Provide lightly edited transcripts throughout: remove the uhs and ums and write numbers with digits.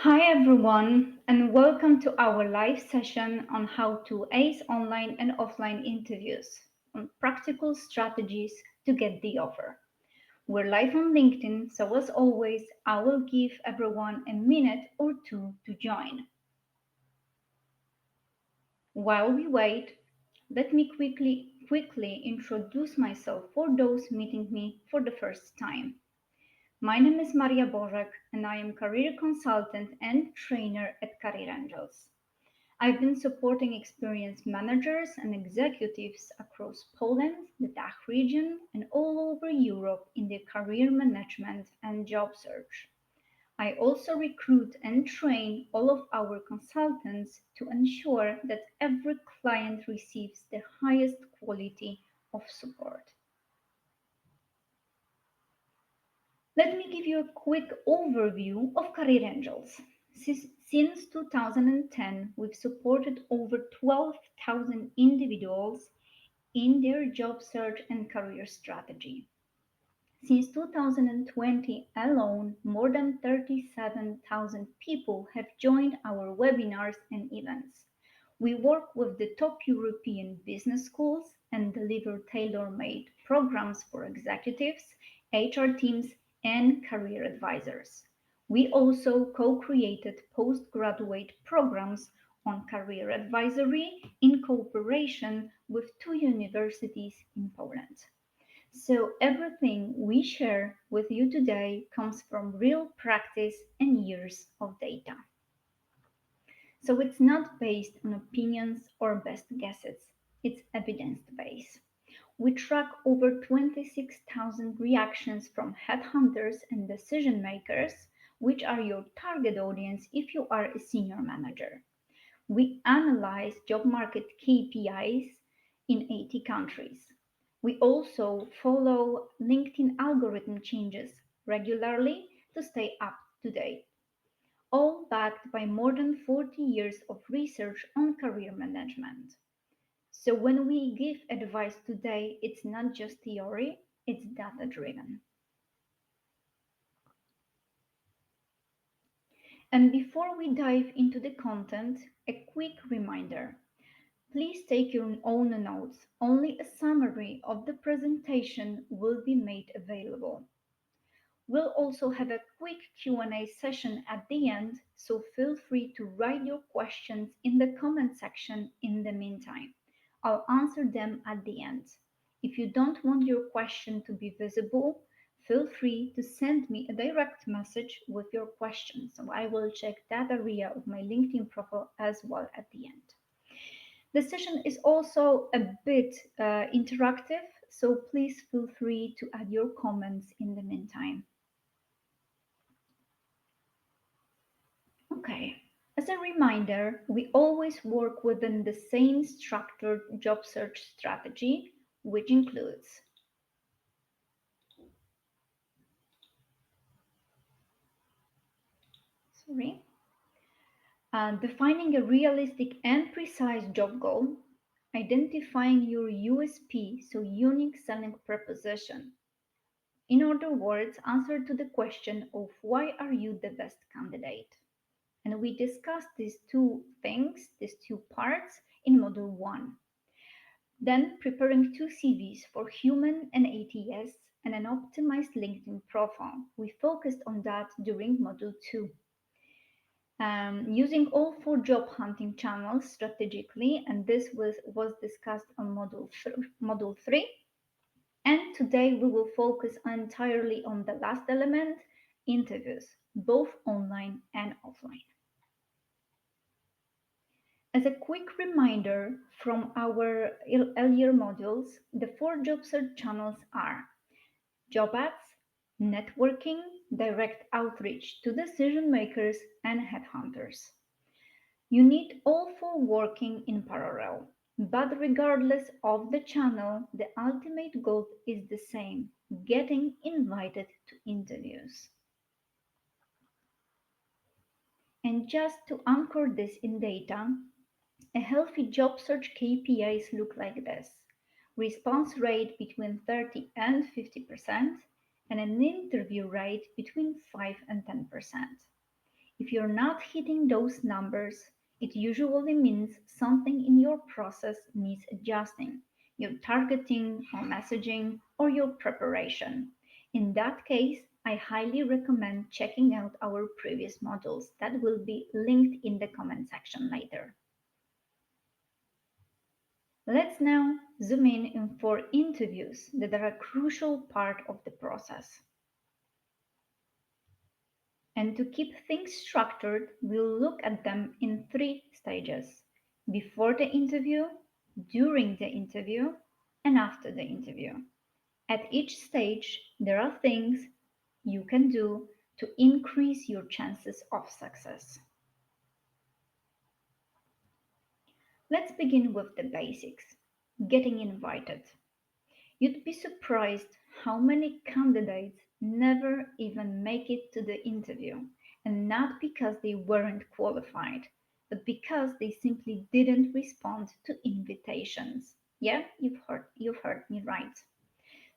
Hi everyone, and welcome to our live session on how to ace online and offline interviews on practical strategies to get the offer. We're live on LinkedIn, so as always, I will give everyone a minute or two to join. While we wait, let me quickly introduce myself for those meeting me for the first time. My name is Maria Borak, and I am career consultant and trainer at Career Angels. I've been supporting experienced managers and executives across Poland, the DACH region, and all over Europe in their career management and job search. I also recruit and train all of our consultants to ensure that every client receives the highest quality of support. Let me give you a quick overview of Career Angels. Since 2010, we've supported over 12,000 individuals in their job search and career strategy. Since 2020 alone, more than 37,000 people have joined our webinars and events. We work with the top European business schools and deliver tailor-made programs for executives, HR teams, and career advisors. We also co-created postgraduate programs on career advisory in cooperation with two universities in Poland. So everything we share with you today comes from real practice and years of data. So it's not based on opinions or best guesses, it's evidence based. We track over 26,000 reactions from headhunters and decision makers, which are your target audience if you are a senior manager. We analyze job market KPIs in 80 countries. We also follow LinkedIn algorithm changes regularly to stay up to date, all backed by more than 40 years of research on career management. So when we give advice today, it's not just theory, it's data driven. And before we dive into the content, a quick reminder. Please take your own notes. Only a summary of the presentation will be made available. We'll also have a quick Q&A session at the end, so feel free to write your questions in the comment section in the meantime. I'll answer them at the end. If you don't want your question to be visible, feel free to send me a direct message with your question, so I will check that area of my LinkedIn profile as well at the end. The session is also a bit interactive, so please feel free to add your comments in the meantime. Okay, as a reminder, we always work within the same structured job search strategy, which includes sorry, defining a realistic and precise job goal, identifying your USP, so unique selling proposition. In other words, answer to the question of why are you the best candidate? And we discussed these two things, these two parts in Module 1. Then preparing two CVs for human and ATS and an optimized LinkedIn profile. We focused on that during Module 2. Using all four job hunting channels strategically, and this was discussed on Module 3. And today we will focus entirely on the last element, interviews, both online and offline. As a quick reminder from our earlier modules, the four job search channels are job ads, networking, direct outreach to decision makers, and headhunters. You need all four working in parallel, but regardless of the channel, the ultimate goal is the same, getting invited to interviews. And just to anchor this in data, a healthy job search KPIs look like this: response rate between 30 and 50%, and an interview rate between 5 and 10%. If you're not hitting those numbers, it usually means something in your process needs adjusting, your targeting or messaging or your preparation. In that case, I highly recommend checking out our previous modules that will be linked in the comment section later. Let's now zoom in for interviews that are a crucial part of the process. And to keep things structured, we'll look at them in three stages: before the interview, during the interview, and after the interview. At each stage, there are things you can do to increase your chances of success. Let's begin with the basics: getting invited. You'd be surprised how many candidates never even make it to the interview, and not because they weren't qualified, but because they simply didn't respond to invitations. Yeah, you've heard me right.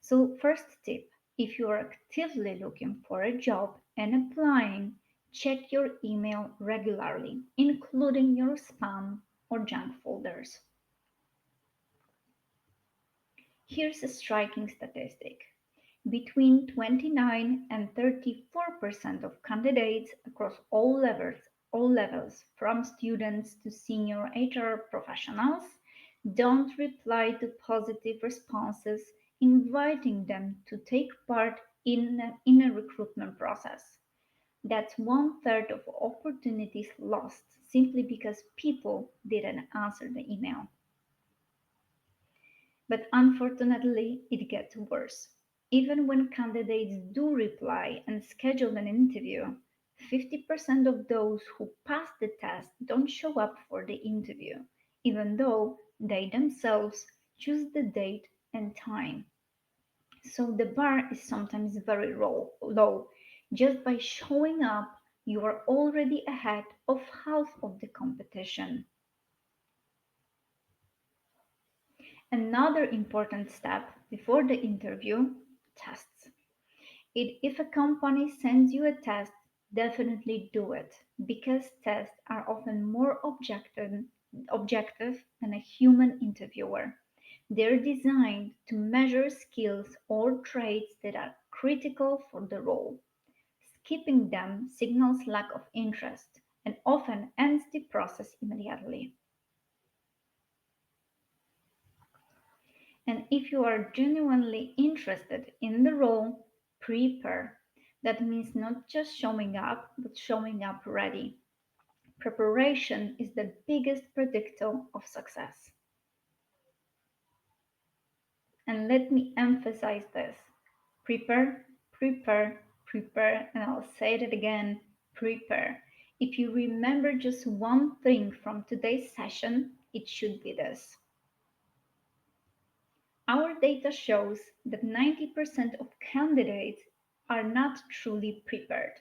So first tip, if you are actively looking for a job and applying, check your email regularly, including your spam or junk folders. Here's a striking statistic. Between 29 and 34% of candidates across all levels, from students to senior HR professionals, don't reply to positive responses inviting them to take part in a recruitment process. That's one third of opportunities lost simply because people didn't answer the email. But unfortunately, it gets worse. Even when candidates do reply and schedule an interview, 50% of those who pass the test don't show up for the interview, even though they themselves choose the date and time. So the bar is sometimes very low. Just by showing up, you are already ahead of half of the competition. Another important step before the interview: tests. If a company sends you a test, definitely do it because tests are often more objective than a human interviewer. They're designed to measure skills or traits that are critical for the role. Skipping them signals lack of interest and often ends the process immediately. And if you are genuinely interested in the role, prepare. That means not just showing up, but showing up ready. Preparation is the biggest predictor of success. And let me emphasize this: prepare, prepare, prepare, and I'll say it again: prepare. If you remember just one thing from today's session, it should be this. Our data shows that 90% of candidates are not truly prepared.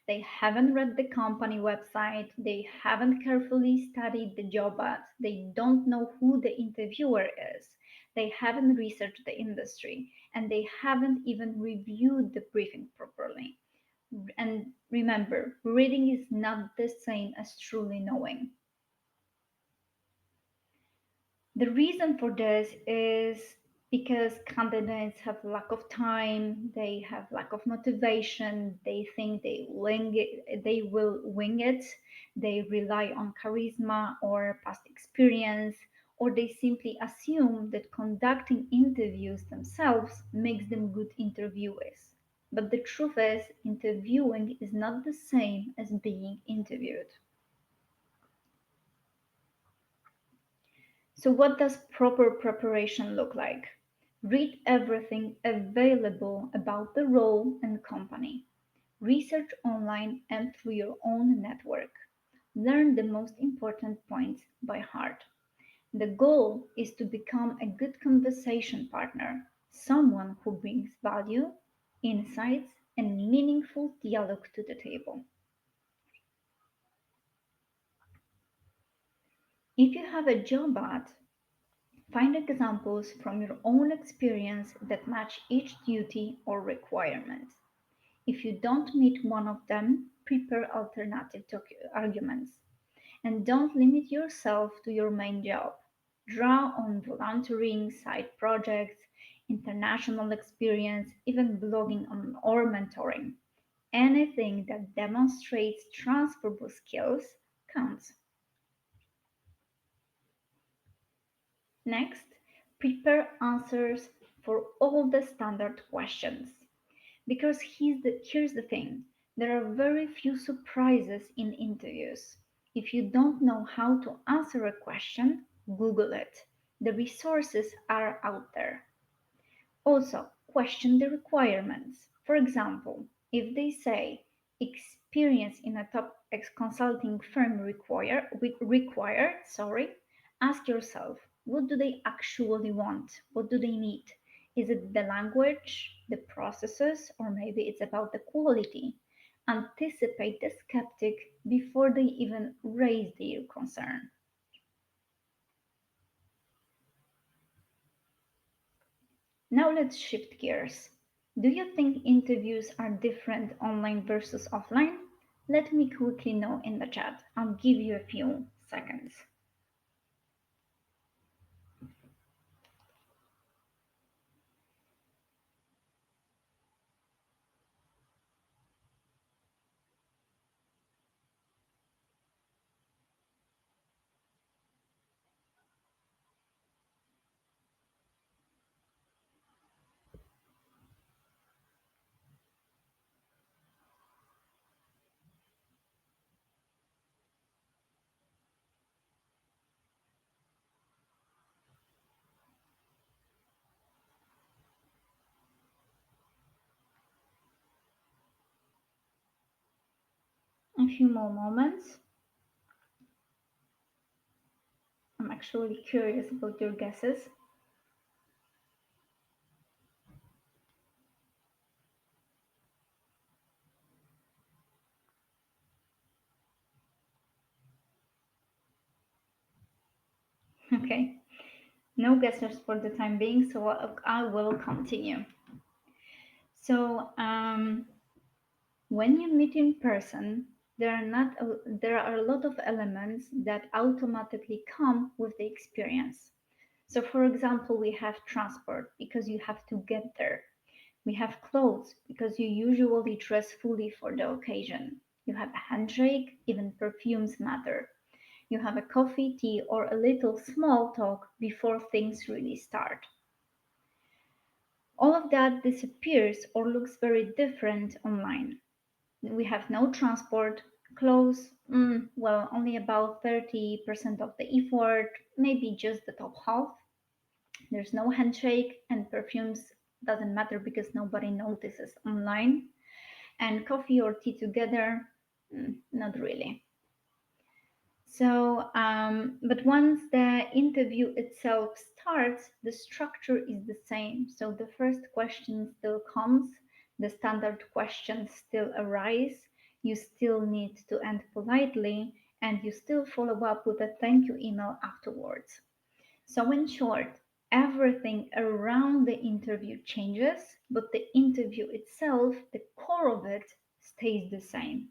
They haven't read the company website, they haven't carefully studied the job ads, they don't know who the interviewer is, they haven't researched the industry, and they haven't even reviewed the briefing properly. And remember, reading is not the same as truly knowing. The reason for this is because candidates have lack of time, they have lack of motivation, they think they will wing it, they rely on charisma or past experience, or they simply assume that conducting interviews themselves makes them good interviewers. But the truth is, interviewing is not the same as being interviewed. So, what does proper preparation look like? Read everything available about the role and company. Research online and through your own network. Learn the most important points by heart. The goal is to become a good conversation partner, someone who brings value, insights, and meaningful dialogue to the table. If you have a job ad, find examples from your own experience that match each duty or requirement. If you don't meet one of them, prepare alternative arguments. And don't limit yourself to your main job. Draw on volunteering, side projects, international experience, even blogging or mentoring. Anything that demonstrates transferable skills counts. Next, prepare answers for all the standard questions. Because here's the thing, there are very few surprises in interviews. If you don't know how to answer a question, Google it. The resources are out there. Also, question the requirements. For example, if they say experience in a top consulting firm required, ask yourself, what do they actually want? What do they need? Is it the language, the processes, or maybe it's about the quality? Anticipate the skeptic before they even raise their concern. Now let's shift gears. Do you think interviews are different online versus offline? Let me quickly know in the chat. I'll give you a few seconds. A few more moments. I'm actually curious about your guesses. Okay, no guesses for the time being, so I will continue. So, when you meet in person, there are a lot of elements that automatically come with the experience. So, for example, we have transport because you have to get there. We have clothes because you usually dress fully for the occasion. You have a handshake, even perfumes matter. You have a coffee, tea, or a little small talk before things really start. All of that disappears or looks very different online. We have no transport, clothes, well, only about 30% of the effort, maybe just the top half. There's no handshake, and perfumes doesn't matter because nobody notices online. And coffee or tea together, not really. So, but once the interview itself starts, the structure is the same. So the first question still comes, the standard questions still arise, you still need to end politely, and you still follow up with a thank you email afterwards. So, in short, everything around the interview changes, but the interview itself, the core of it, stays the same.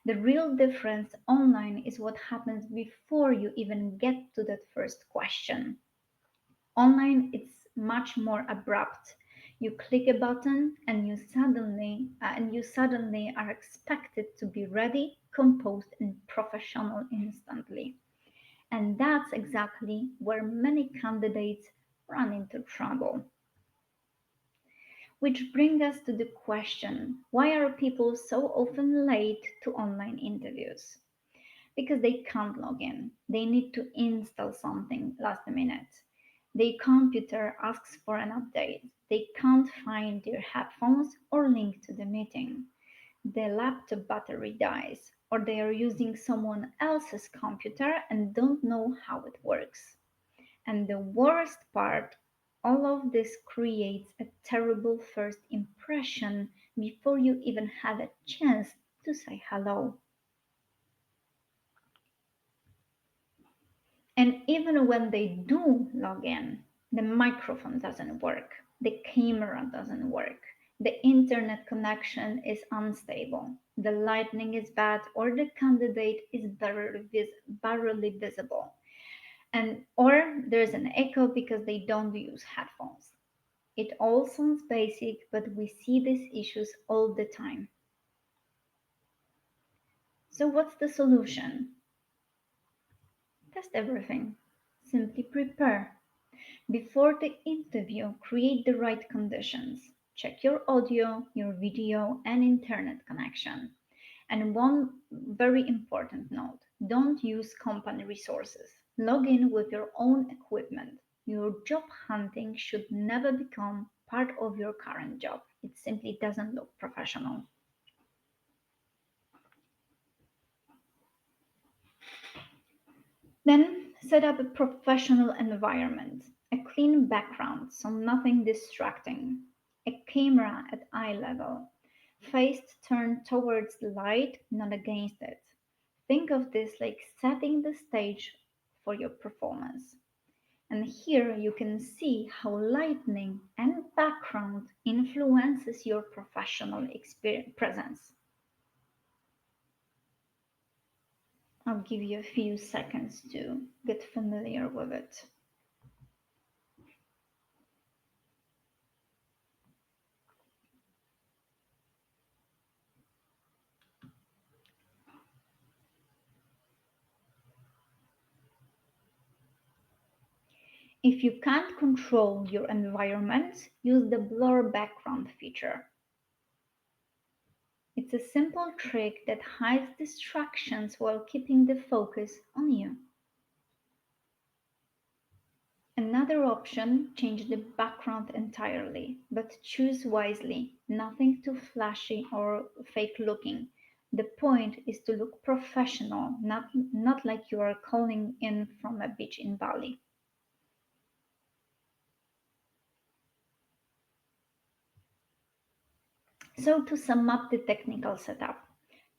The real difference online is what happens before you even get to that first question. Online, it's much more abrupt. You click a button and you suddenly are expected to be ready, composed, and professional instantly. And that's exactly where many candidates run into trouble. Which brings us to the question, why are people so often late to online interviews? Because they can't log in. They need to install something last minute. Their computer asks for an update. They can't find their headphones or link to the meeting. The laptop battery dies, or they are using someone else's computer and don't know how it works. And the worst part, all of this creates a terrible first impression before you even have a chance to say hello. And even when they do log in, the microphone doesn't work, the camera doesn't work, The internet connection is unstable, the lighting is bad, or the candidate is barely visible, and or there's an echo because they don't use headphones. It all sounds basic, but we see these issues all the time. So, what's the solution? Test everything. Simply prepare. Before the interview, create the right conditions. Check your audio, your video, and internet connection. And one very important note, don't use company resources. Log in with your own equipment. Your job hunting should never become part of your current job. It simply doesn't look professional. Then set up a professional environment, a clean background, so nothing distracting, a camera at eye level, face turned towards the light, not against it. Think of this like setting the stage for your performance. And here you can see how lighting and background influences your professional presence. I'll give you a few seconds to get familiar with it. If you can't control your environment, use the blur background feature. It's a simple trick that hides distractions while keeping the focus on you. Another option, change the background entirely, but choose wisely, nothing too flashy or fake looking. The point is to look professional, not like you are calling in from a beach in Bali. So, to sum up the technical setup,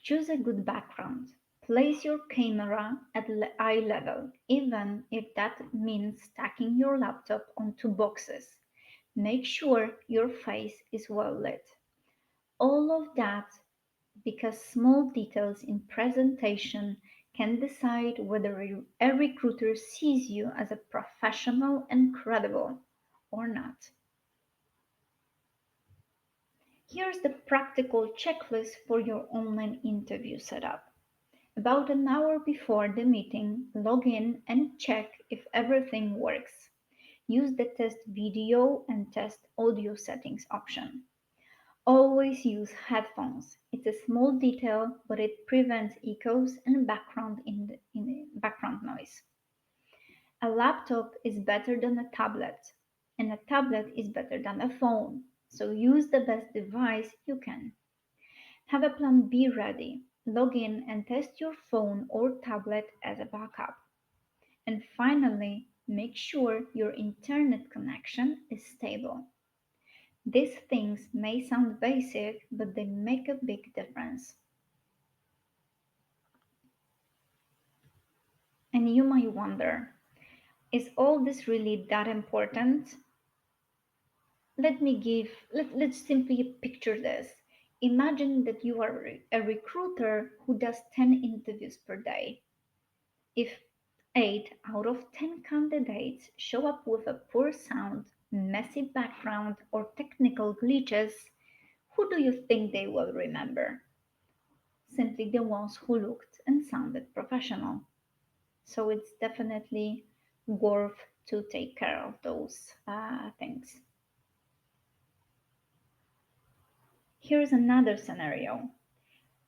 choose a good background. Place your camera at eye level, even if that means stacking your laptop on two boxes. Make sure your face is well lit. All of that because small details in presentation can decide whether a recruiter sees you as a professional and credible or not. Here's the practical checklist for your online interview setup. About an hour before the meeting, log in and check if everything works. Use the test video and test audio settings option. Always use headphones. It's a small detail, but it prevents echoes and background noise. A laptop is better than a tablet, and a tablet is better than a phone. So use the best device you can. Have a plan B ready. Log in and test your phone or tablet as a backup. And finally, make sure your internet connection is stable. These things may sound basic, but they make a big difference. And you might wonder, is all this really that important? Let's simply picture this. Imagine that you are a recruiter who does 10 interviews per day. If 8 out of 10 candidates show up with a poor sound, messy background, or technical glitches, who do you think they will remember? Simply the ones who looked and sounded professional. So it's definitely worth to take care of those things. Here's another scenario.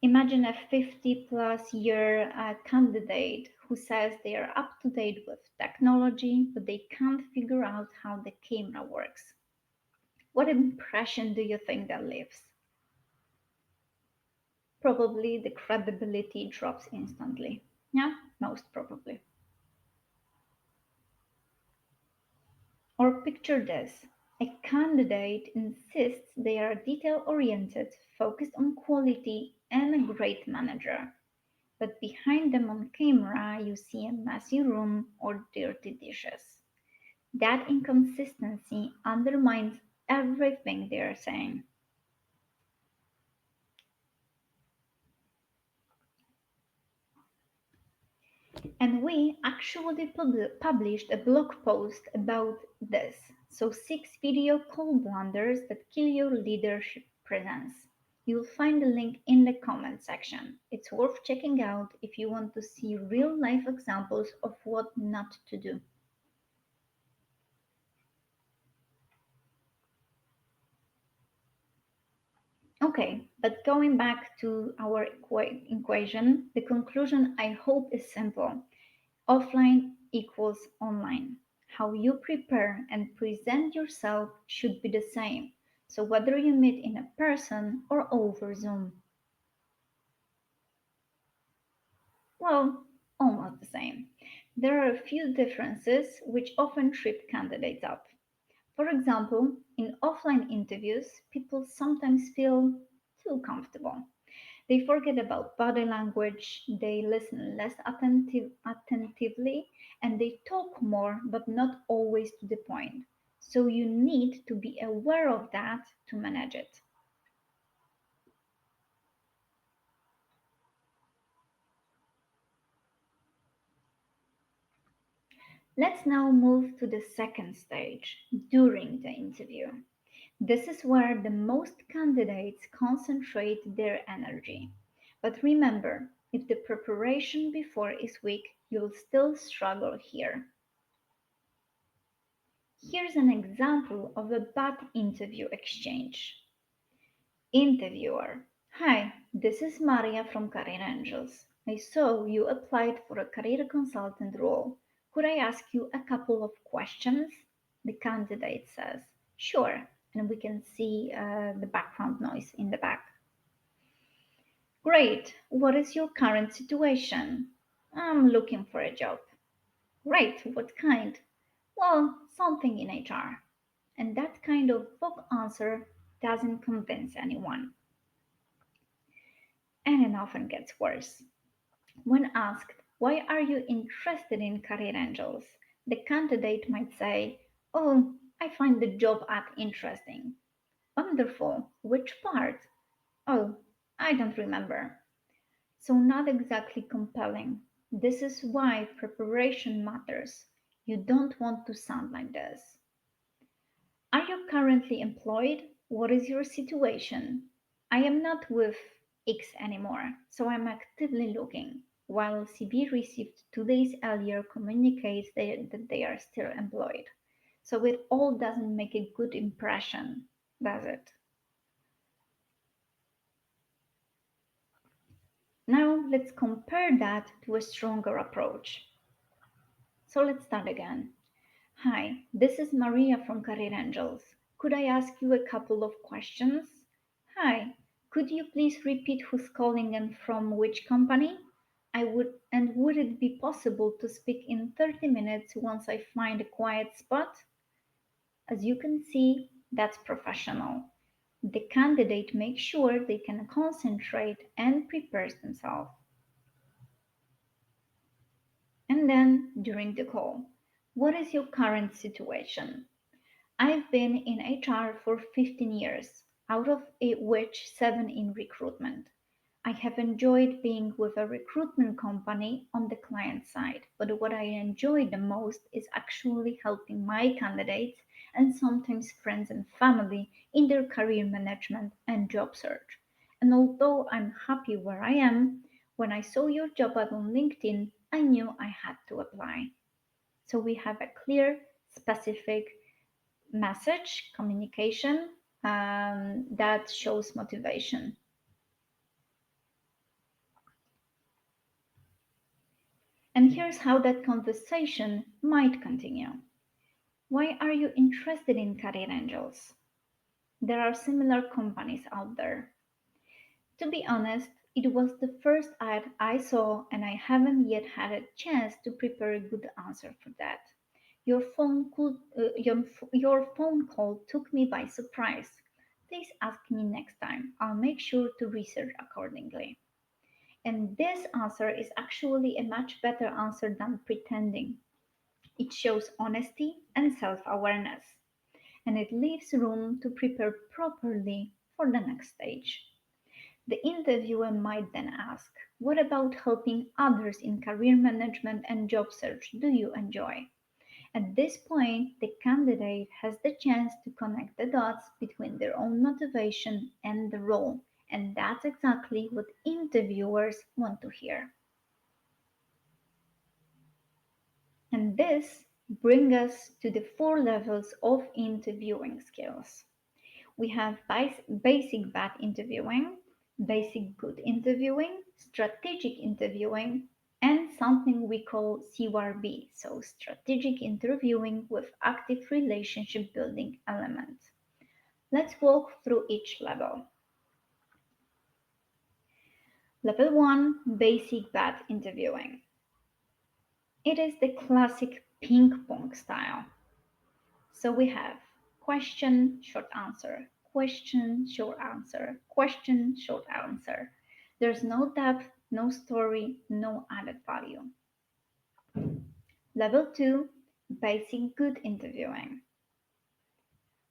Imagine a 50 plus year candidate who says they are up to date with technology, but they can't figure out how the camera works. What impression do you think that leaves? Probably the credibility drops instantly. Yeah, most probably. Or picture this, a candidate insists they are detail oriented, focused on quality, and a great manager. But behind them on camera, you see a messy room or dirty dishes. That inconsistency undermines everything they are saying. And we actually published a blog post about this. So, 6 video blunders that kill your leadership presence. You'll find the link in the comment section. It's worth checking out if you want to see real life examples of what not to do. Okay, but going back to our equation, the conclusion I hope is simple. Offline equals online. How you prepare and present yourself should be the same. So whether you meet in a person or over Zoom, well, almost the same. There are a few differences which often trip candidates up. For example, in offline interviews, people sometimes feel too comfortable. They forget about body language, they listen less attentively, and they talk more but not always to the point. So you need to be aware of that to manage it. Let's now move to the second stage, during the interview. This is where the most candidates concentrate their energy. But remember, if the preparation before is weak, you'll still struggle here. Here's an example of a bad interview exchange. Interviewer: Hi, this is Maria from Career Angels. I saw you applied for a career consultant role. Could I ask you a couple of questions? The candidate says, Sure, and we can see the background noise in the back. Great, what is your current situation? I'm looking for a job. Great, what kind? Well, something in HR. And that kind of vague answer doesn't convince anyone. And it often gets worse. When asked, Why are you interested in Career Angels? The candidate might say, Oh, I find the job ad interesting. Wonderful. Which part? Oh, I don't remember. So, not exactly compelling. This is why preparation matters. You don't want to sound like this. Are you currently employed? What is your situation? I am not with X anymore, so I'm actively looking. While CV received 2 days earlier communicates that they are still employed. So it all doesn't make a good impression, does it? Now let's compare that to a stronger approach. So let's start again. Hi, this is Maria from Career Angels. Could I ask you a couple of questions? Hi, could you please repeat who's calling and from which company? Would it be possible to speak in 30 minutes once I find a quiet spot? As you can see, that's professional. The candidate makes sure they can concentrate and prepares themselves. And then during the call, what is your current situation? I've been in HR for 15 years, out of which 7 in recruitment. I have enjoyed being with a recruitment company on the client side, but what I enjoy the most is actually helping my candidates and sometimes friends and family in their career management and job search. And although I'm happy where I am, when I saw your job ad on LinkedIn, I knew I had to apply. So we have a clear, specific message communication that shows motivation. And here's how that conversation might continue. Why are you interested in Career Angels? There are similar companies out there. To be honest, it was the first ad I saw, and I haven't yet had a chance to prepare a good answer for that. Your phone call took me by surprise. Please ask me next time. I'll make sure to research accordingly. And this answer is actually a much better answer than pretending. It shows honesty and self awareness, and it leaves room to prepare properly for the next stage. The interviewer might then ask, what about helping others in career management and job search do you enjoy? At this point, the candidate has the chance to connect the dots between their own motivation and the role, and that's exactly what interviewers want to hear. And this brings us to the four levels of interviewing skills. We have basic bad interviewing, basic good interviewing, strategic interviewing, and something we call CRB, so strategic interviewing with active relationship building elements. Let's walk through each level. Level 1, basic bad interviewing. It is the classic ping pong style. So we have question, short answer, question, short answer, question, short answer. There's no depth, no story, no added value. Level 2, basic good interviewing.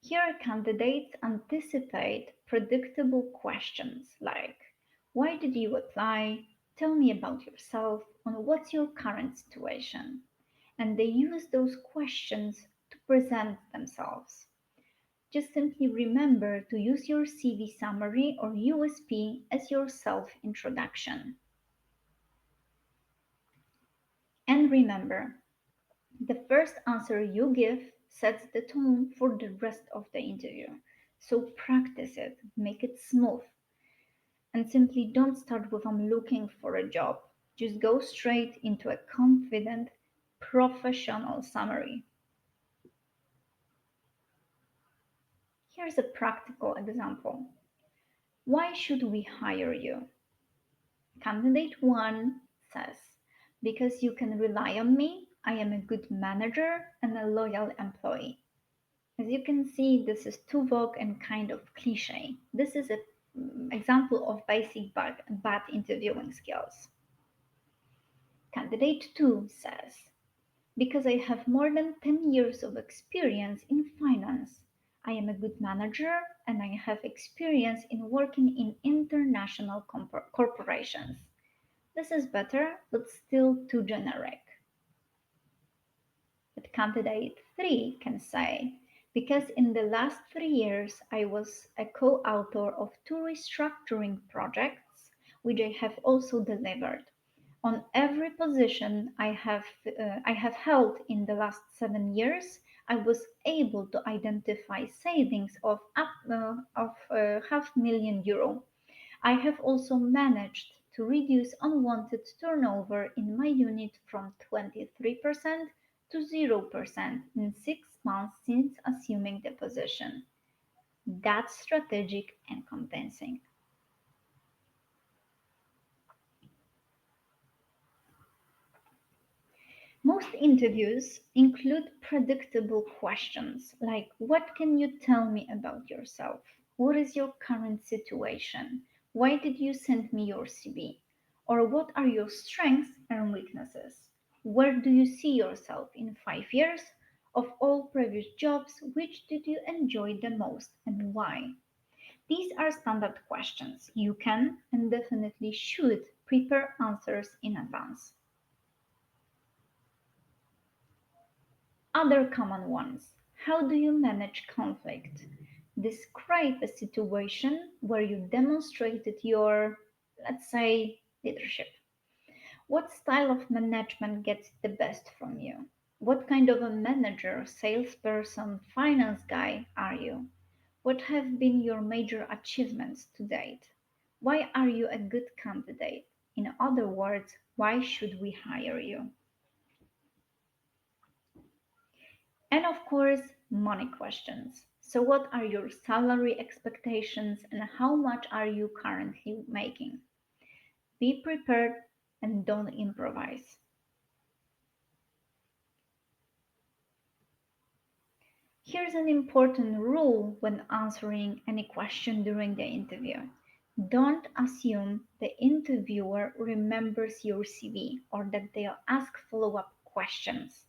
Here candidates anticipate predictable questions like, why did you apply? Tell me about yourself, and what's your current situation? And they use those questions to present themselves. Just simply remember to use your CV summary or USP as your self introduction. And remember, the first answer you give sets the tone for the rest of the interview. So practice it, make it smooth, and simply don't start with I'm looking for a job. Just go straight into a confident, professional summary. Here's a practical example. Why should we hire you? Candidate 1 says, because you can rely on me, I am a good manager and a loyal employee. As you can see, this is too vague and kind of cliche. This is an example of basic bad interviewing skills. Candidate 2 says, because I have more than 10 years of experience in finance. I am a good manager and I have experience in working in international corporations. This is better, but still too generic. But candidate 3 can say, because in the last 3 years I was a co-author of 2 restructuring projects, which I have also delivered. On every position I have held in the last 7 years, I was able to identify savings of €500,000. I have also managed to reduce unwanted turnover in my unit from 23% to 0% in 6 months since assuming the position. That's strategic and convincing. Most interviews include predictable questions like, what can you tell me about yourself? What is your current situation? Why did you send me your CV? Or what are your strengths and weaknesses? Where do you see yourself in 5 years? Of all previous jobs, which did you enjoy the most and why? These are standard questions. You can and definitely should prepare answers in advance. Other common ones. How do you manage conflict? Describe a situation where you demonstrated your, let's say, leadership. What style of management gets the best from you? What kind of a manager, salesperson, finance guy are you? What have been your major achievements to date? Why are you a good candidate? In other words, why should we hire you? And of course, money questions. So, what are your salary expectations and how much are you currently making? Be prepared and don't improvise. Here's an important rule when answering any question during the interview. Don't assume the interviewer remembers your CV or that they'll ask follow up questions.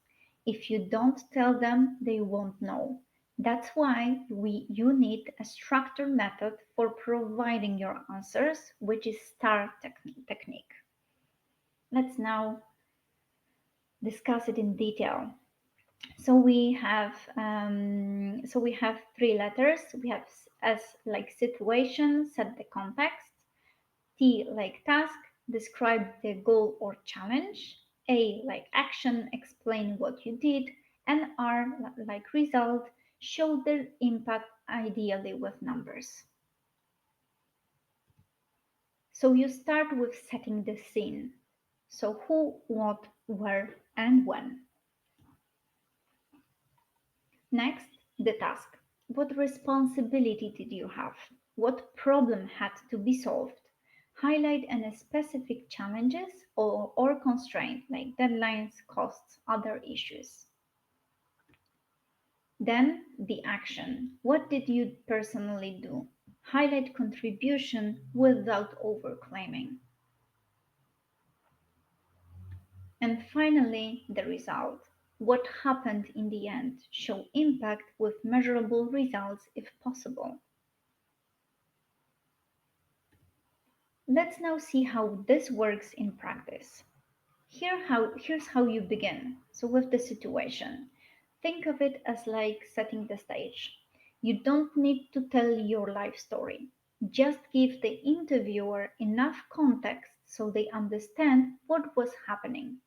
If you don't tell them, they won't know. That's why you need a structured method for providing your answers, which is STAR technique. Let's now discuss it in detail. So we have three letters. We have S like situation, set the context. T like task, describe the goal or challenge. A like action, explain what you did. And R like result, show the impact ideally with numbers. So you start with setting the scene. So who, what, where, and when. Next, the task. What responsibility did you have? What problem had to be solved? Highlight any specific challenges or constraint like deadlines, costs, other issues. Then the action. What did you personally do? Highlight contribution without overclaiming. And finally, the result. What happened in the end? Show impact with measurable results if possible. Let's now see how this works in practice. Here's how you begin. So with the situation, think of it as like setting the stage. You don't need to tell your life story. Just give the interviewer enough context so they understand what was happening.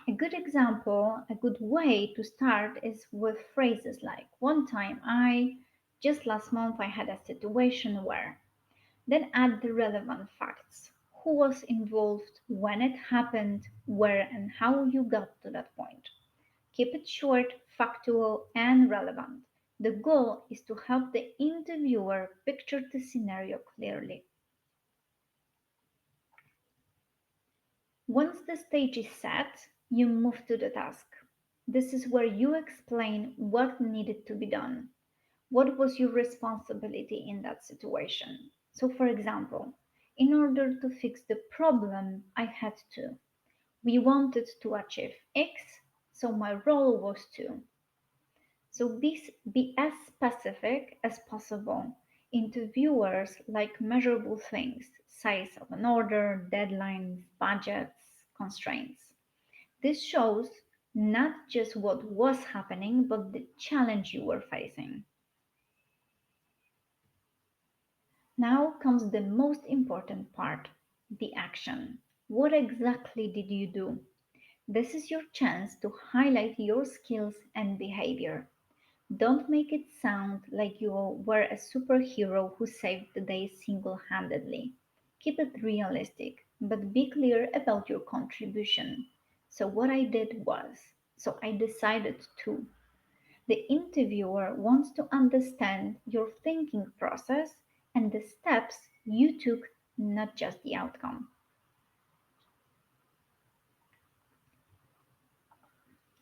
A good way to start is with phrases like just last month I had a situation where. Then add the relevant facts. Who was involved, when it happened, where and how you got to that point. Keep it short, factual, and relevant. The goal is to help the interviewer picture the scenario clearly. Once the stage is set, you move to the task. This is where you explain what needed to be done. What was your responsibility in that situation? So, for example, in order to fix the problem, I had to. We wanted to achieve X, so my role was to. So, be as specific as possible. Interviewers like measurable things, size of an order, deadlines, budgets, constraints. This shows not just what was happening, but the challenge you were facing. Now comes the most important part, the action. What exactly did you do? This is your chance to highlight your skills and behavior. Don't make it sound like you were a superhero who saved the day single handedly. Keep it realistic, but be clear about your contribution. So, what I did was, so I decided to. The interviewer wants to understand your thinking process and the steps you took, not just the outcome.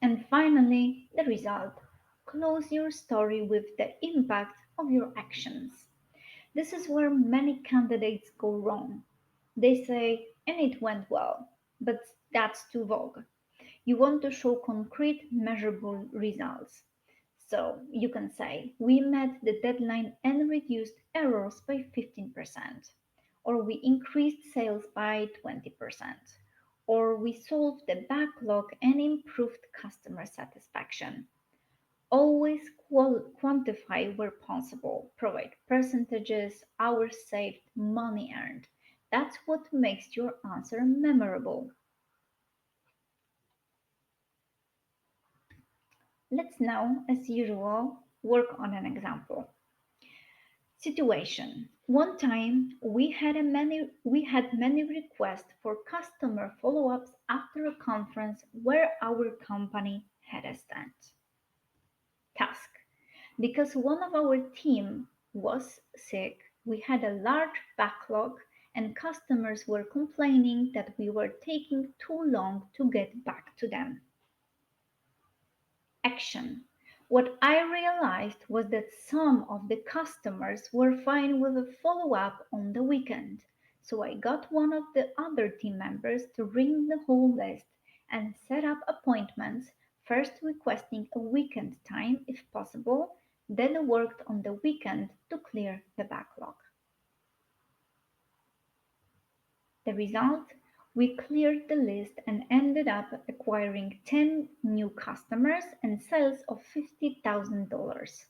And finally, the result. Close your story with the impact of your actions. This is where many candidates go wrong. They say, and it went well, but that's too vague. You want to show concrete, measurable results. So you can say, we met the deadline and reduced errors by 15%, or we increased sales by 20%, or we solved the backlog and improved customer satisfaction. Always quantify where possible, provide percentages, hours saved, money earned. That's what makes your answer memorable. Let's now, as usual, work on an example. Situation. One time we had many requests for customer follow-ups after a conference where our company had a stand. Task. Because one of our team was sick, we had a large backlog and customers were complaining that we were taking too long to get back to them. Action. What I realized was that some of the customers were fine with a follow up on the weekend, so I got one of the other team members to ring the whole list and set up appointments first requesting a weekend time if possible, then worked on the weekend to clear the backlog. The result? We cleared the list and ended up acquiring 10 new customers and sales of $50,000.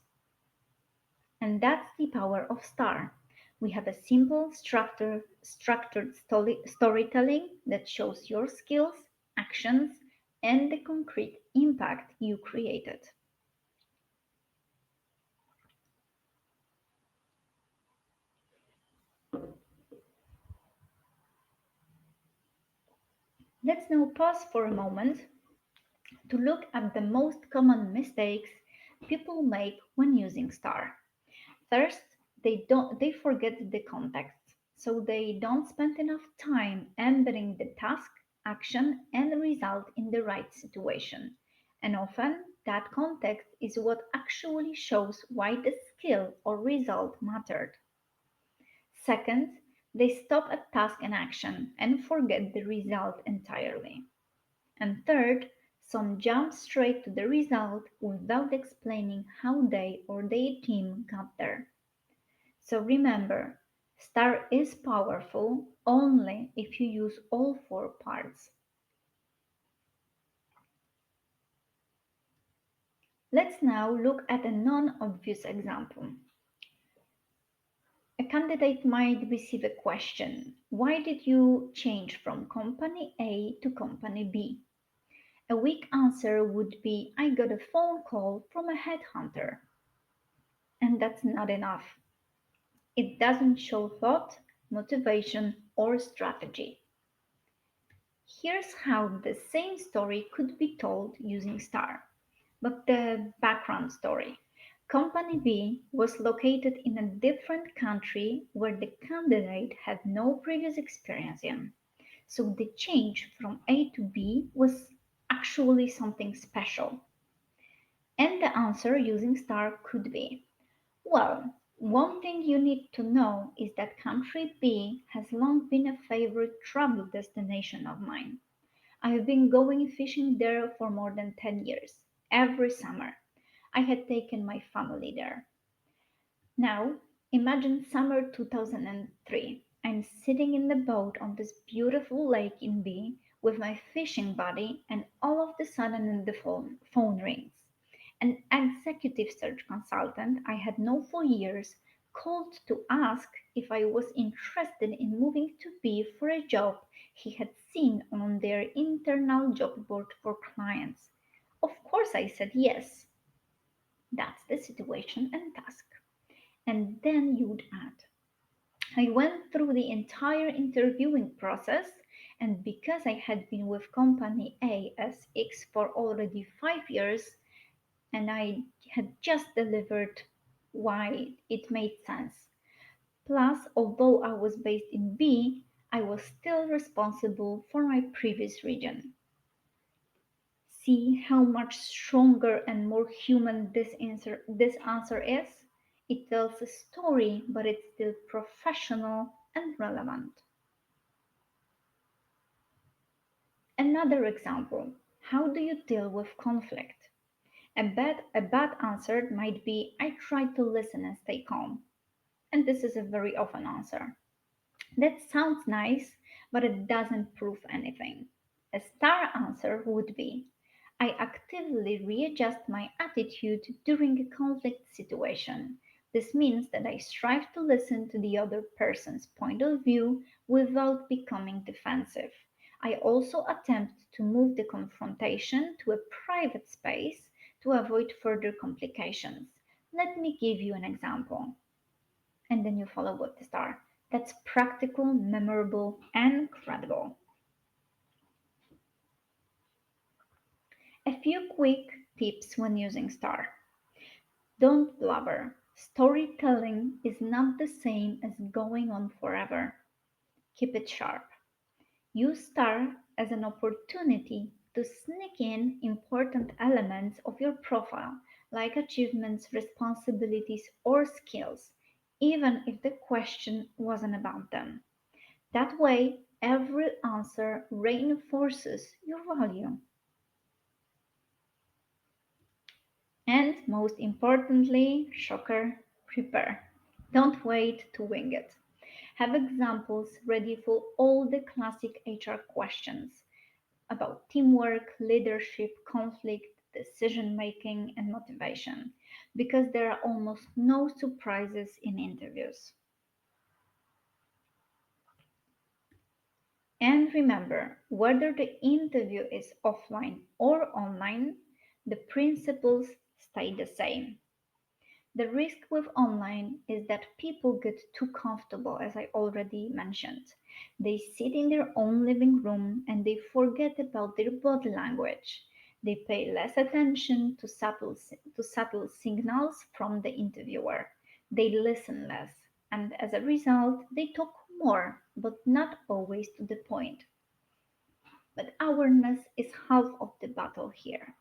And that's the power of STAR. We have a simple, structured storytelling that shows your skills, actions, and the concrete impact you created. Let's now pause for a moment to look at the most common mistakes people make when using STAR. First, they forget the context, so they don't spend enough time embedding the task, action, and result in the right situation. And often that context is what actually shows why the skill or result mattered. Second, they stop at task and action and forget the result entirely. And third, some jump straight to the result without explaining how they or their team got there. So remember, STAR is powerful only if you use all four parts. Let's now look at a non-obvious example. A candidate might receive a question, why did you change from company A to company B? A weak answer would be, I got a phone call from a headhunter. And that's not enough. It doesn't show thought, motivation, or strategy. Here's how the same story could be told using STAR, but the background story. Company B was located in a different country where the candidate had no previous experience in. So the change from A to B was actually something special. And the answer using STAR could be, well, one thing you need to know is that country B has long been a favorite travel destination of mine. I have been going fishing there for more than 10 years, every summer. I had taken my family there. Now, imagine summer 2003. I'm sitting in the boat on this beautiful lake in B with my fishing buddy, and all of a sudden the phone rings. An executive search consultant I had known for years called to ask if I was interested in moving to B for a job he had seen on their internal job board for clients. Of course, I said yes. That's the situation and task. And then you'd add, I went through the entire interviewing process, and because I had been with company ASX for already 5 years, and I had just delivered why it made sense. Plus, although I was based in B, I was still responsible for my previous region. See how much stronger and more human this answer is? It tells a story, but it's still professional and relevant. Another example, how do you deal with conflict? A bad answer might be, I try to listen and stay calm. And this is a very often answer. That sounds nice, but it doesn't prove anything. A star answer would be, I actively readjust my attitude during a conflict situation. This means that I strive to listen to the other person's point of view without becoming defensive. I also attempt to move the confrontation to a private space to avoid further complications. Let me give you an example. And then you follow with the star. That's practical, memorable, and credible. A few quick tips when using star. Don't blubber. Storytelling is not the same as going on forever. Keep it sharp. Use star as an opportunity to sneak in important elements of your profile, like achievements, responsibilities, or skills, even if the question wasn't about them. That way, every answer reinforces your value. And most importantly, shocker, prepare. Don't wait to wing it. Have examples ready for all the classic HR questions about teamwork, leadership, conflict, decision making, and motivation, because there are almost no surprises in interviews. And remember, whether the interview is offline or online, the principles stay the same. The risk with online is that people get too comfortable, as I already mentioned. They sit in their own living room and they forget about their body language. They pay less attention to subtle signals from the interviewer. They listen less, and as a result, they talk more, but not always to the point. But awareness is half of the battle here.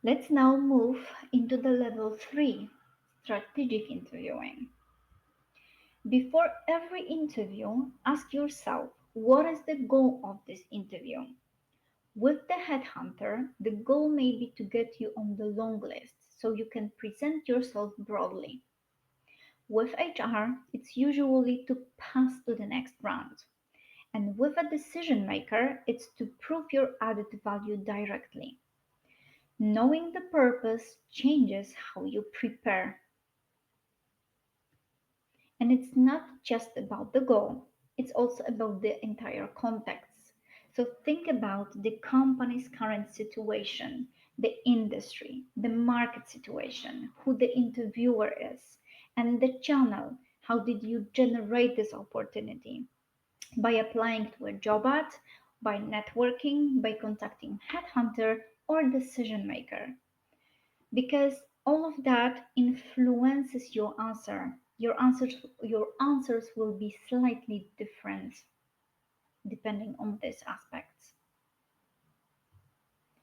Let's now move into the level 3, strategic interviewing. Before every interview, ask yourself, what is the goal of this interview? With the headhunter, the goal may be to get you on the long list so you can present yourself broadly. With HR, it's usually to pass to the next round. And with a decision maker, it's to prove your added value directly. Knowing the purpose changes how you prepare. And it's not just about the goal, it's also about the entire context. So think about the company's current situation, the industry, the market situation, who the interviewer is, and the channel. How did you generate this opportunity? By applying to a job ad, by networking, by contacting headhunter or decision maker, because all of that influences your answer. Your answers will be slightly different depending on these aspects.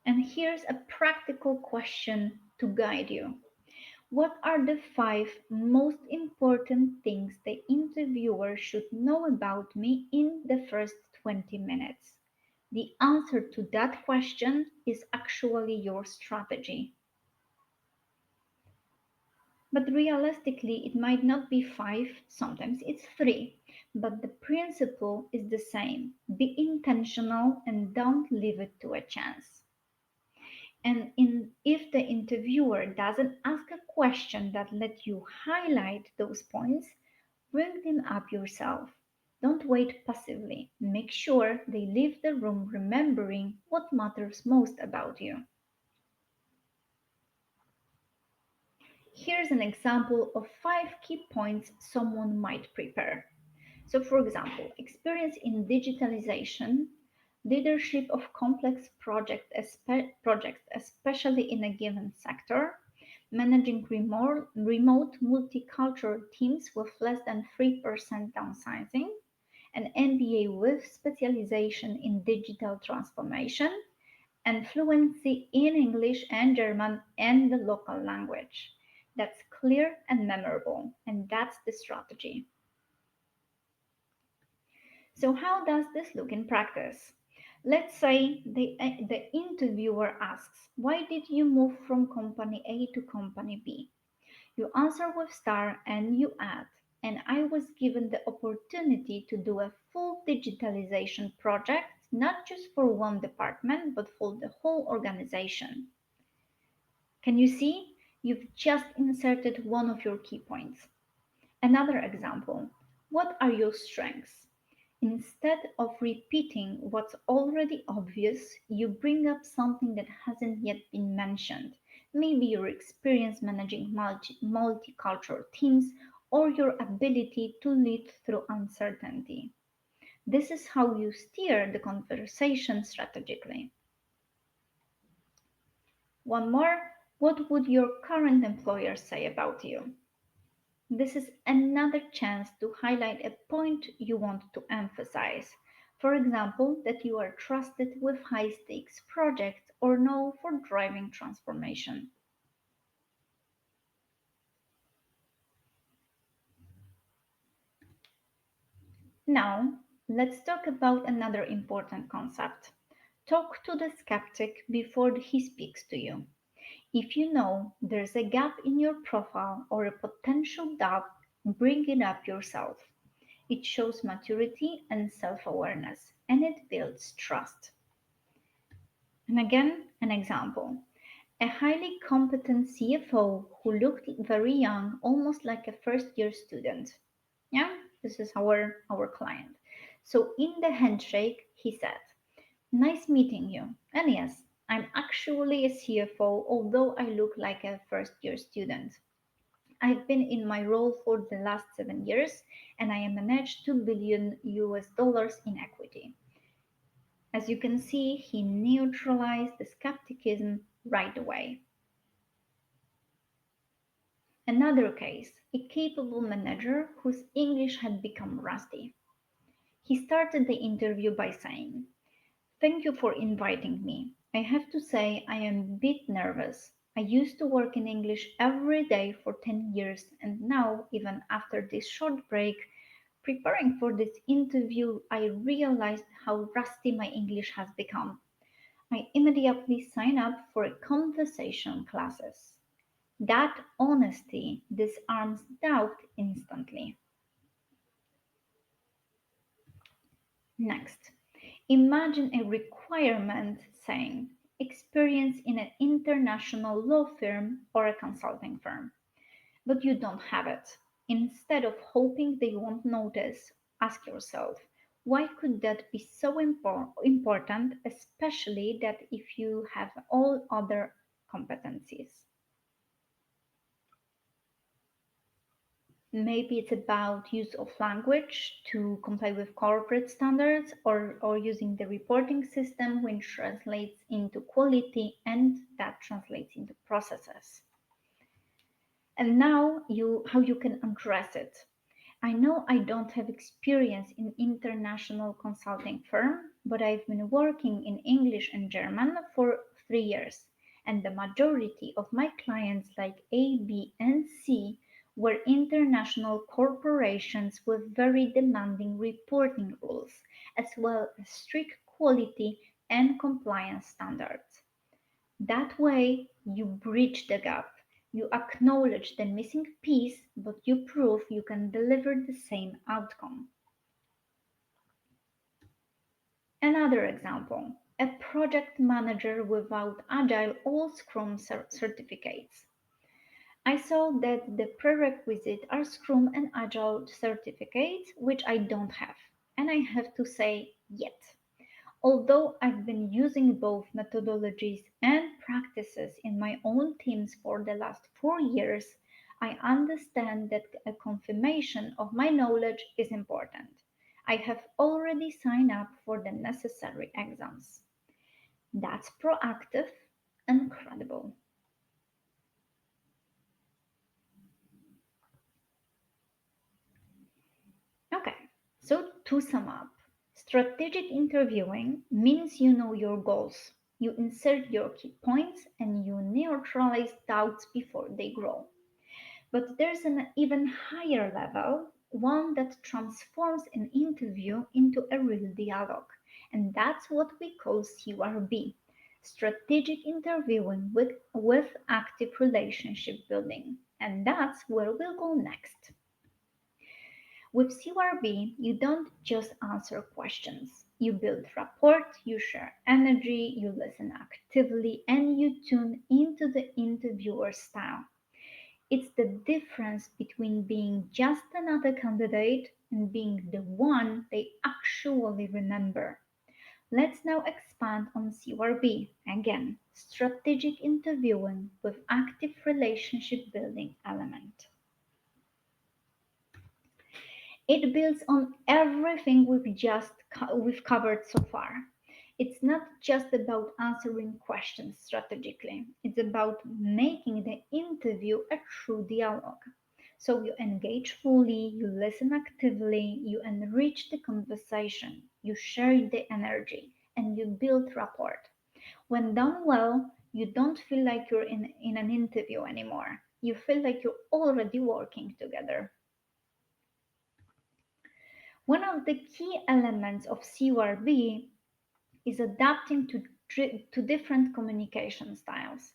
And here's a practical question to guide you. What are the 5 most important things the interviewer should know about me in the first 20 minutes? The answer to that question is actually your strategy. But realistically, it might not be 5, sometimes it's 3. But the principle is the same. Be intentional and don't leave it to a chance. If the interviewer doesn't ask a question that lets you highlight those points, bring them up yourself. Don't wait passively. Make sure they leave the room remembering what matters most about you. Here's an example of 5 key points someone might prepare. So, for example, experience in digitalization, leadership of complex projects, especially in a given sector, managing remote multicultural teams with less than 3% downsizing, an MBA with specialization in digital transformation, and fluency in English and German and the local language. That's clear and memorable, and that's the strategy. So, how does this look in practice? Let's say the interviewer asks, why did you move from company A to company B? You answer with star and you add, and I was given the opportunity to do a full digitalization project, not just for one department, but for the whole organization. Can you see? You've just inserted one of your key points. Another example. What are your strengths? Instead of repeating what's already obvious, you bring up something that hasn't yet been mentioned. Maybe your experience managing multicultural teams or your ability to lead through uncertainty. This is how you steer the conversation strategically. One more, what would your current employer say about you? This is another chance to highlight a point you want to emphasize. For example, that you are trusted with high stakes projects or know for driving transformation. Now, let's talk about another important concept, Talk to the skeptic before he speaks to you. If you know there's a gap in your profile or a potential doubt, bring it up yourself. It shows maturity and self awareness, and it builds trust. And again, an example. A highly competent CFO who looked very young, almost like a first year student. Yeah, this is our client. So in the handshake, he said, "Nice meeting you. And yes, I'm actually a CFO, although I look like a first year student. I've been in my role for the last 7 years and I managed 2 billion US dollars in equity." As you can see, he neutralized the skepticism right away. Another case, a capable manager whose English had become rusty. He started the interview by saying, "Thank you for inviting me. I have to say I am a bit nervous. I used to work in English every day for 10 years, and now, even after this short break, preparing for this interview, I realized how rusty my English has become. I immediately signed up for conversation classes." That honesty disarms doubt instantly. Next, imagine a requirement saying experience in an international law firm or a consulting firm, but you don't have it. Instead of hoping they won't notice, ask yourself, why could that be so important, especially that if you have all other competencies? Maybe it's about use of language to comply with corporate standards, or using the reporting system which translates into quality and that translates into processes. And now how you can address it. I know I don't have experience in international consulting firm, but I've been working in English and German for 3 years, and the majority of my clients like A, B, and C were international corporations with very demanding reporting rules, as well as strict quality and compliance standards. That way, you bridge the gap. You acknowledge the missing piece, but you prove you can deliver the same outcome. Another example, a project manager without Agile or Scrum certificates. I saw that the prerequisite are Scrum and Agile certificates, which I don't have. And I have to say, yet. Although I've been using both methodologies and practices in my own teams for the last 4 years, I understand that a confirmation of my knowledge is important. I have already signed up for the necessary exams. That's proactive and credible. Okay, so to sum up, strategic interviewing means you know your goals, you insert your key points, and you neutralize doubts before they grow. But there's an even higher level, one that transforms an interview into a real dialogue, and that's what we call CRB. Strategic interviewing with active relationship building. And that's where we'll go next. With CRB, you don't just answer questions. You build rapport, you share energy, you listen actively, and you tune into the interviewer's style. It's the difference between being just another candidate and being the one they actually remember. Let's now expand on CRB again, strategic interviewing with active relationship building element. It builds on everything we've covered so far. It's not just about answering questions strategically. It's about making the interview a true dialogue. So you engage fully, you listen actively, you enrich the conversation, you share the energy, and you build rapport. When done well, you don't feel like you're in an interview anymore. You feel like you're already working together. One of the key elements of CRB is adapting to different communication styles.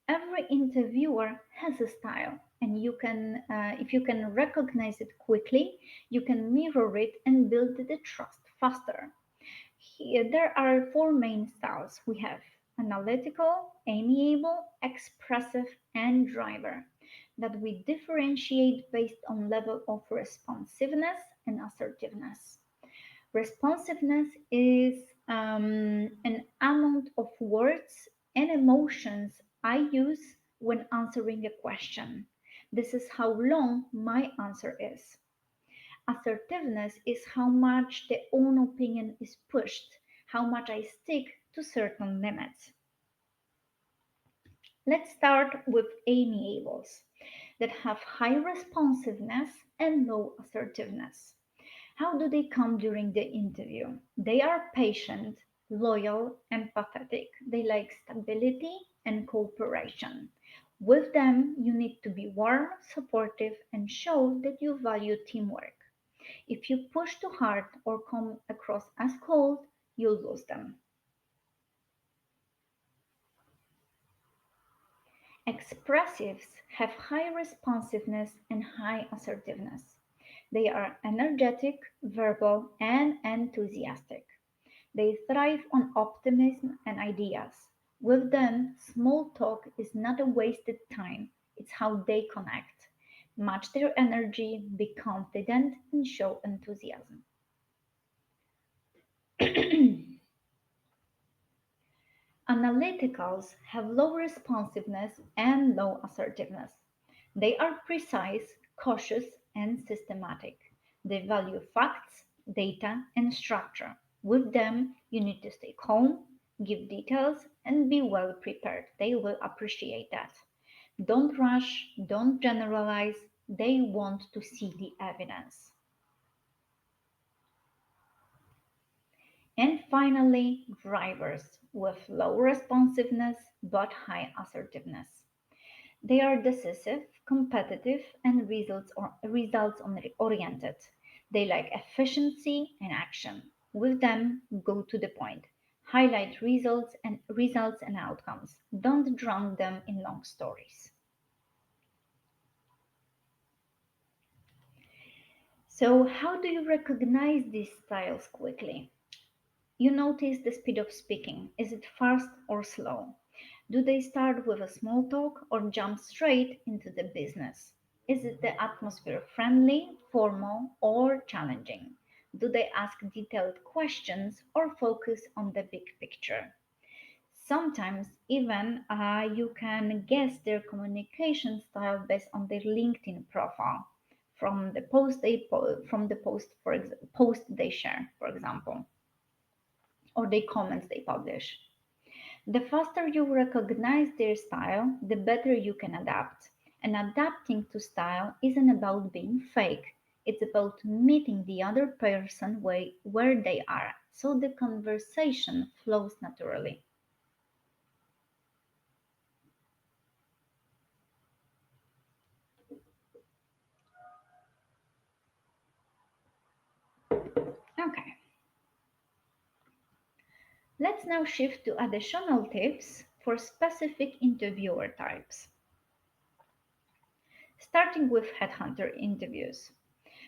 Every interviewer has a style, and if you can recognize it quickly, you can mirror it and build the trust faster. Here, there are four main styles. We have analytical, amiable, expressive, and driver that we differentiate based on level of responsiveness and assertiveness. Responsiveness is an amount of words and emotions I use when answering a question. This is how long my answer is. Assertiveness is how much the own opinion is pushed, how much I stick to certain limits. Let's start with amiables that have high responsiveness and low assertiveness. How do they come during the interview? They are patient, loyal, empathetic. They like stability and cooperation. With them, you need to be warm, supportive, and show that you value teamwork. If you push too hard or come across as cold, you'll lose them. Expressives have high responsiveness and high assertiveness. They are energetic, verbal, and enthusiastic. They thrive on optimism and ideas. With them, small talk is not a wasted time, it's how they connect. Match their energy, be confident, and show enthusiasm. Analyticals have low responsiveness and low assertiveness. They are precise, cautious, and systematic. They value facts, data, and structure. With them, you need to stay calm, give details, and be well prepared. They will appreciate that. Don't rush, don't generalize. They want to see the evidence. And finally, drivers with low responsiveness but high assertiveness. They are decisive, competitive, and results oriented. They like efficiency and action. With them, go to the point. Highlight results and outcomes. Don't drown them in long stories. So, how do you recognize these styles quickly? You notice the speed of speaking. Is it fast or slow? Do they start with a small talk or jump straight into the business? Is it the atmosphere friendly, formal, or challenging? Do they ask detailed questions or focus on the big picture? Sometimes even you can guess their communication style based on their LinkedIn profile from the post they share, for example, or the comments they publish. The faster you recognize their style, the better you can adapt. And adapting to style isn't about being fake, it's about meeting the other person where they are so the conversation flows naturally. Okay, let's now shift to additional tips for specific interviewer types. Starting with headhunter interviews.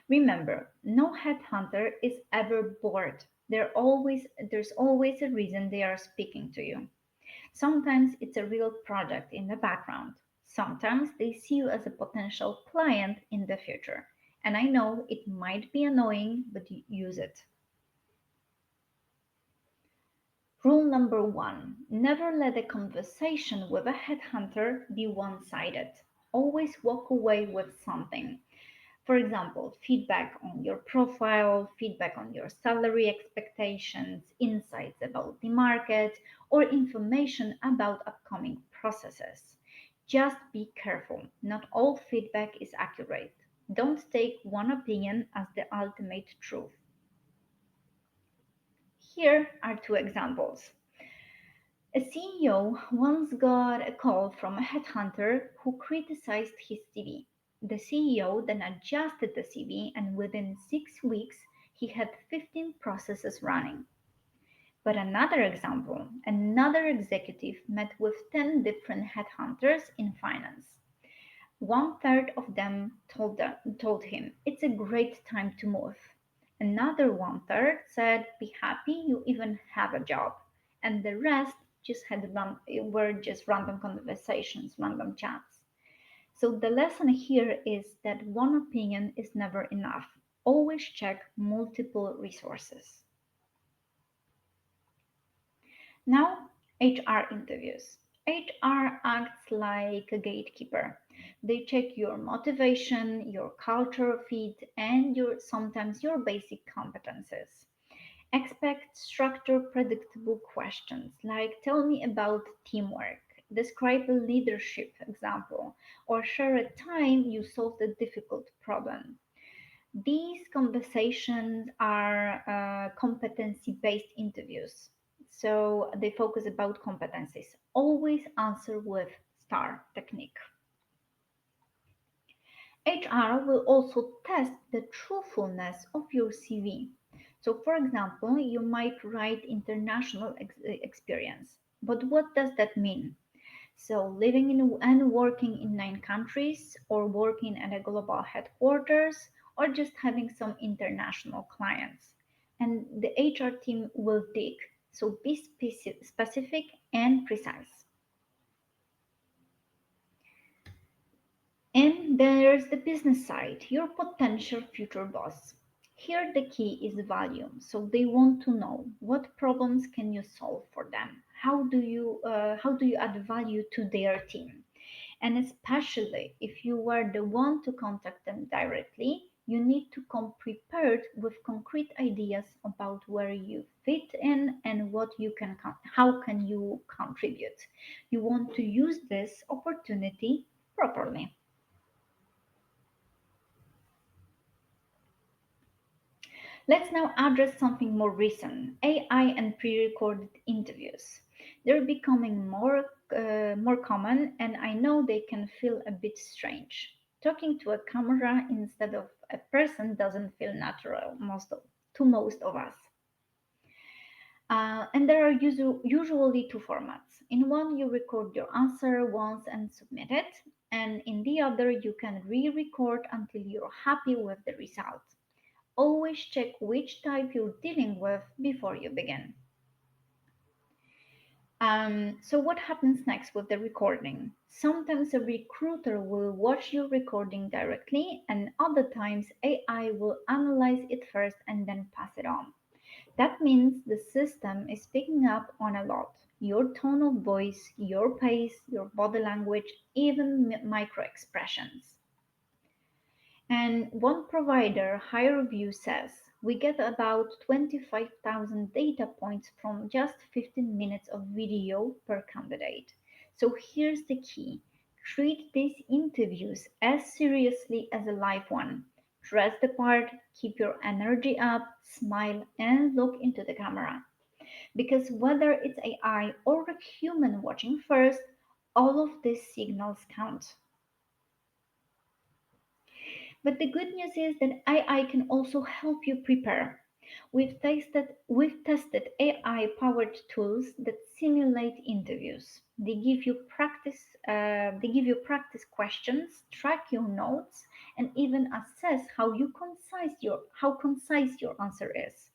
Remember, no headhunter is ever bored. There's always a reason they are speaking to you. Sometimes it's a real project in the background. Sometimes they see you as a potential client in the future. And I know it might be annoying, but you use it. Rule number one, never let a conversation with a headhunter be one sided. Always walk away with something. For example, feedback on your profile, feedback on your salary expectations, insights about the market, or information about upcoming processes. Just be careful. Not all feedback is accurate. Don't take one opinion as the ultimate truth. Here are two examples. A CEO once got a call from a headhunter who criticized his CV. The CEO then adjusted the CV, and within 6 weeks, he had 15 processes running. But another example, another executive met with 10 different headhunters in finance. One third of them told him it's a great time to move. Another one third said, be happy you even have a job. And the rest just were just random conversations, random chats. So the lesson here is that one opinion is never enough. Always check multiple resources. Now, HR interviews. HR acts like a gatekeeper. They check your motivation, your cultural fit, and sometimes your basic competences. Expect structured, predictable questions like tell me about teamwork, describe a leadership example, or share a time you solved a difficult problem. These conversations are competency-based interviews. So they focus about competencies. Always answer with STAR technique. HR will also test the truthfulness of your CV. So, for example, you might write international experience. But what does that mean? So, living in and working in 9 countries, or working at a global headquarters, or just having some international clients. And the HR team will dig. So, be specific and precise. And there's the business side, your potential future boss. Here the key is value. So they want to know what problems can you solve for them. How do you add value to their team? And especially if you were the one to contact them directly, you need to come prepared with concrete ideas about where you fit in and how can you contribute. You want to use this opportunity properly. Let's now address something more recent, AI and pre-recorded interviews. They're becoming more common, and I know they can feel a bit strange. Talking to a camera instead of a person doesn't feel natural to most of us. And there are usually two formats. In one, you record your answer once and submit it, and in the other, you can re-record until you're happy with the result. Always check which type you're dealing with before you begin. So what happens next with the recording? Sometimes a recruiter will watch your recording directly, and other times AI will analyze it first and then pass it on. That means the system is picking up on a lot. Your tone of voice, your pace, your body language, even micro expressions. And one provider, HireVue, says we get about 25,000 data points from just 15 minutes of video per candidate. So here's the key, treat these interviews as seriously as a live one. Dress the part, keep your energy up, smile, and look into the camera. Because whether it's AI or a human watching first, all of these signals count. But the good news is that AI can also help you prepare. We've tested AI-powered tools that simulate interviews. They give you practice questions, track your notes, and even assess how concise your answer is.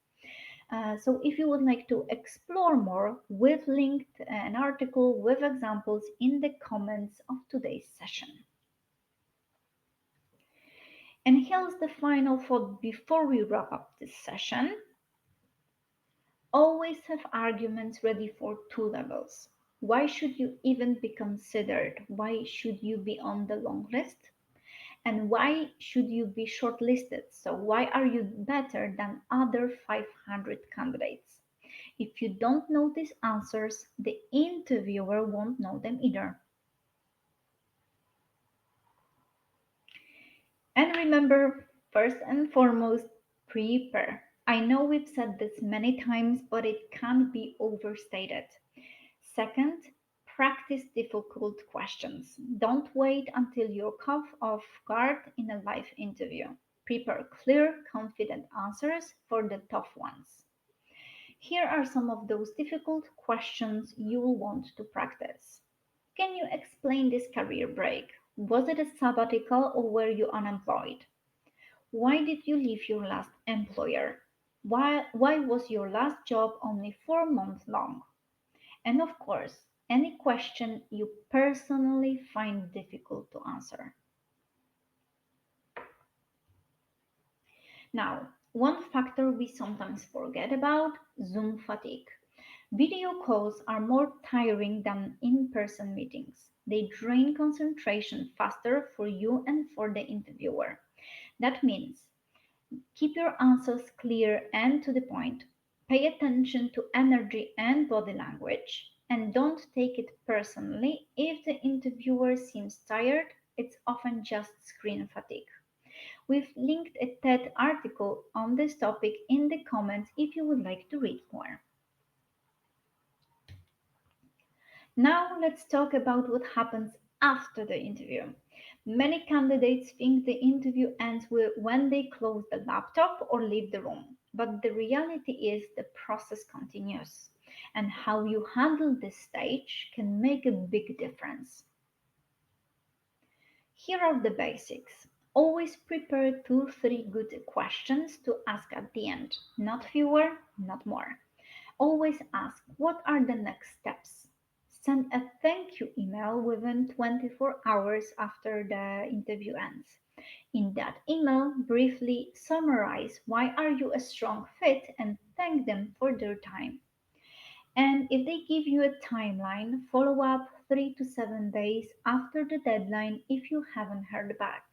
So if you would like to explore more, we've linked an article with examples in the comments of today's session. And here's the final thought before we wrap up this session. Always have arguments ready for two levels. Why should you even be considered? Why should you be on the long list? And why should you be shortlisted? So, why are you better than other 500 candidates? If you don't know these answers, the interviewer won't know them either. And remember, first and foremost, prepare. I know we've said this many times, but it can't be overstated. Second, practice difficult questions. Don't wait until you're caught off guard in a live interview. Prepare clear, confident answers for the tough ones. Here are some of those difficult questions you will want to practice. Can you explain this career break? Was it a sabbatical or were you unemployed? Why did you leave your last employer? Why was your last job only 4 months long? And of course, any question you personally find difficult to answer. Now, one factor we sometimes forget about: Zoom fatigue. Video calls are more tiring than in person meetings. They drain concentration faster for you and for the interviewer. That means keep your answers clear and to the point. Pay attention to energy and body language. And don't take it personally if the interviewer seems tired, it's often just screen fatigue. We've linked a TED article on this topic in the comments if you would like to read more. Now let's talk about what happens after the interview. Many candidates think the interview ends when they close the laptop or leave the room, but the reality is the process continues, and how you handle this stage can make a big difference. Here are the basics. Always prepare 2 3 good questions to ask at the end, not fewer, not more. Always ask, what are the next steps? Send a thank you email within 24 hours after the interview ends. In that email, briefly summarize why are you a strong fit and thank them for their time. And if they give you a timeline, follow up 3 to 7 days after the deadline if you haven't heard back.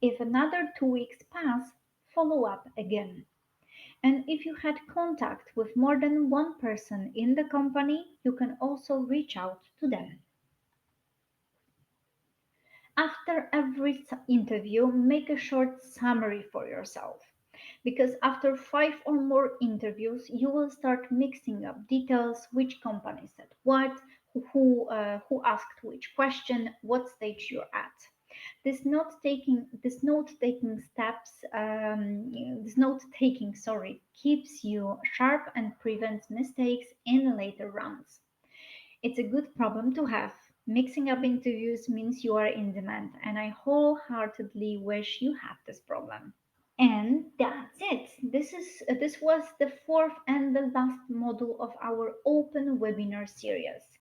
If another 2 weeks pass, follow up again. And if you had contact with more than one person in the company, you can also reach out to them. After every interview, make a short summary for yourself. Because after 5 or more interviews, you will start mixing up details: which company said what, who asked which question, what stage you're at. This note taking, sorry, keeps you sharp and prevents mistakes in later rounds. It's a good problem to have. Mixing up interviews means you are in demand, and I wholeheartedly wish you had this problem. And that's it. This was the fourth and the last module of our open webinar series.